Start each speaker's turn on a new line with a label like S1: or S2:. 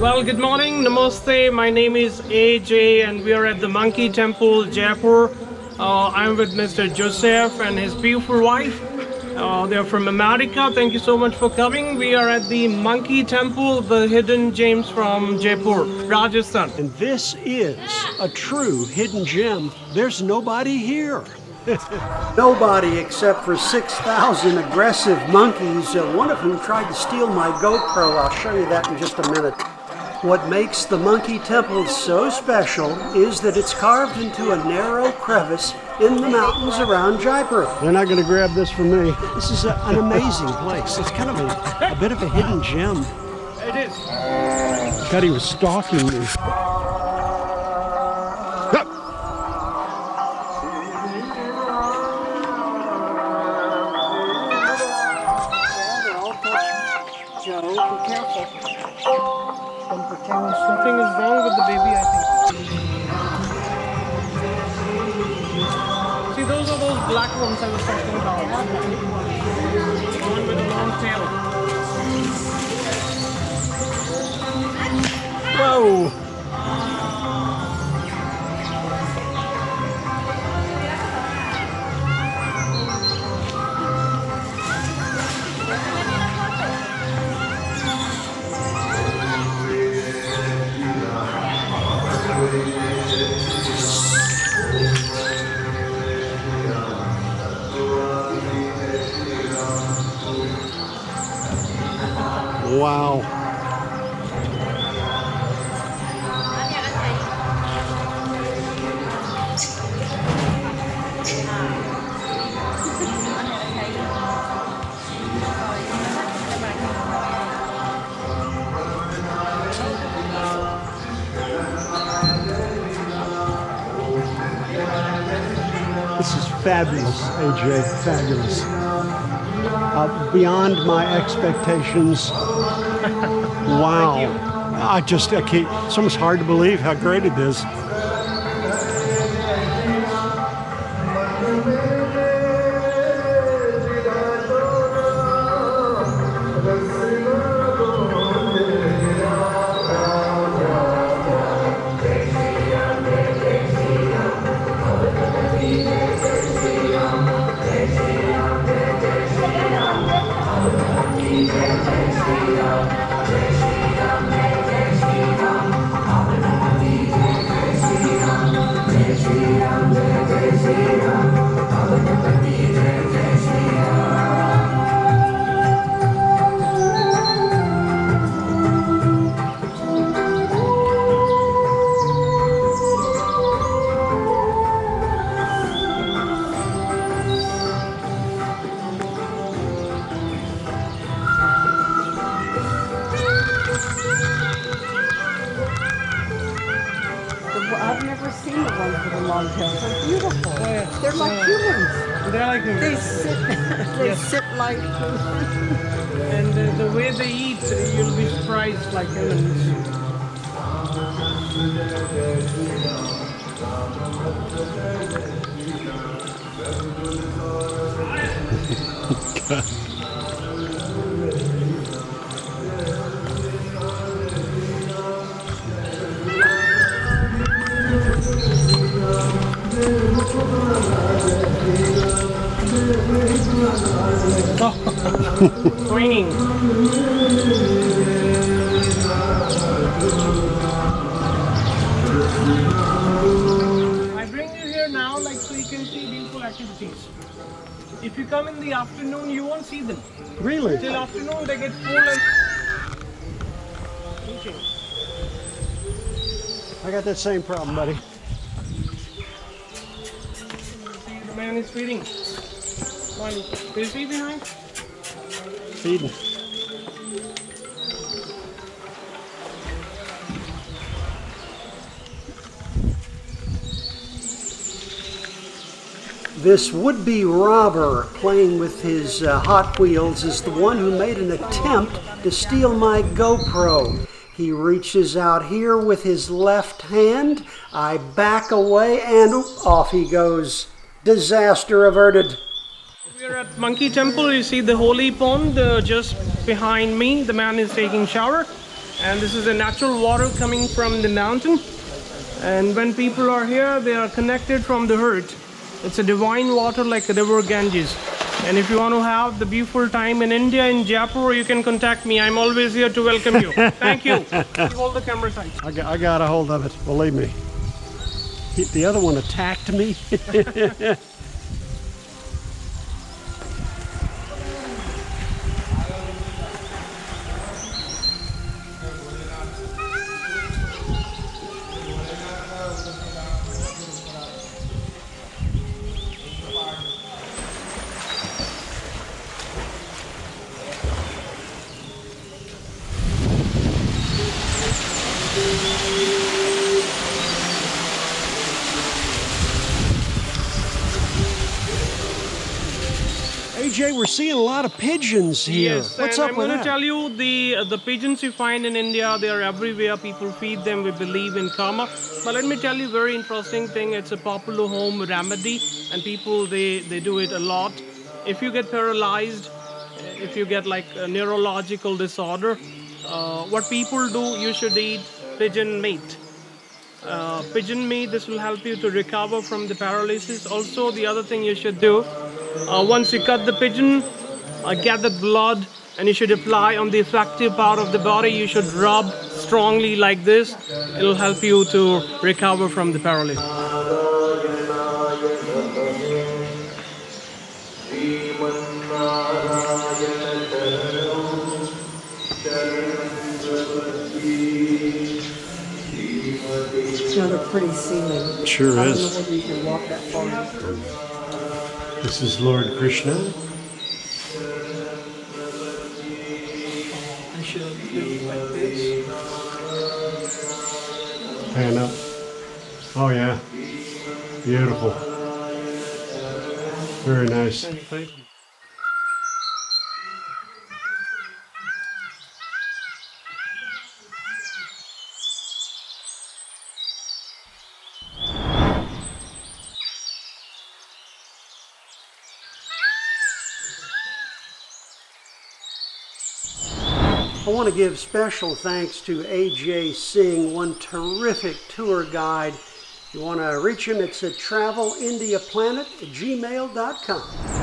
S1: Well, good morning, namaste. My name is AJ and we are at the Monkey Temple, Jaipur. I'm with Mr. Joseph and his beautiful wife. They're from America. Thank you so much for coming. We are at the Monkey Temple, the hidden gems from Jaipur, Rajasthan.
S2: And this is a true hidden gem. There's nobody here.
S3: Nobody except for 6,000 aggressive monkeys, one of whom tried to steal my GoPro. I'll show you that in just a minute. What makes the Monkey Temple so special is that it's carved into a narrow crevice in the mountains around Jaipur.
S2: They're not going to grab this from me. This is an amazing place. It's kind of a bit of a hidden gem.
S1: It is.
S2: God, he was stalking me.
S3: Joe, be careful.
S1: Something is wrong with the baby, I think. See, those are those black ones I was talking about. The one with the long tail.
S2: Whoa! Wow. This is fabulous, AJ, fabulous. Beyond my expectations. Wow. I can't, it's almost hard to believe how great it is.
S4: I've never seen the ones with the long tails. They're beautiful.
S1: Oh, yeah.
S4: They're like humans.
S1: They're like
S4: They sit. They sit like.
S1: And the way they eat, you'll be surprised like humans. Training. I bring you here now like so you can see beautiful activities. If you come in the afternoon, you won't see them.
S2: Really?
S1: Till afternoon they get full and eating.
S2: I got that same problem, buddy.
S1: See, the man is feeding. One, is he behind?
S2: Feeding.
S3: This would-be robber playing with his Hot Wheels is the one who made an attempt to steal my GoPro. He reaches out here with his left hand. I back away and off he goes. Disaster averted.
S1: We're at Monkey Temple. You see the holy pond just behind me. The man is taking shower. And this is a natural water coming from the mountain. And when people are here, they are connected from the earth. It's a divine water like the river Ganges. And if you want to have the beautiful time in India, in Jaipur, you can contact me. I'm always here to welcome you. Thank you. Hold the camera side.
S2: I got a hold of it, believe me. The other one attacked me. AJ, we're seeing a lot of pigeons here.
S1: Yes,
S2: What's
S1: and
S2: up
S1: I'm
S2: with
S1: going
S2: that?
S1: to tell you the pigeons you find in India, they are everywhere. People feed them. We believe in karma. But let me tell you a very interesting thing. It's a popular home remedy, and people they do it a lot. If you get paralyzed, if you get like a neurological disorder, what people do, you should eat pigeon meat. Pigeon meat, this will help you to recover from the paralysis. Also, the other thing you should do, once you cut the pigeon, get the blood, and you should apply on the affected part of the body. You should rub strongly like this. It'll help you to recover from the paralysis.
S4: It's another pretty ceiling.
S2: Sure
S4: I don't
S2: is.
S4: know whether you can walk that far.
S2: This is Lord Krishna.
S1: I should do like this.
S2: Pan up. Oh yeah. Beautiful. Very nice.
S1: Thank you.
S3: I want to give special thanks to AJ Singh, one terrific tour guide. If you want to reach him, it's at travelindiaplanet@gmail.com.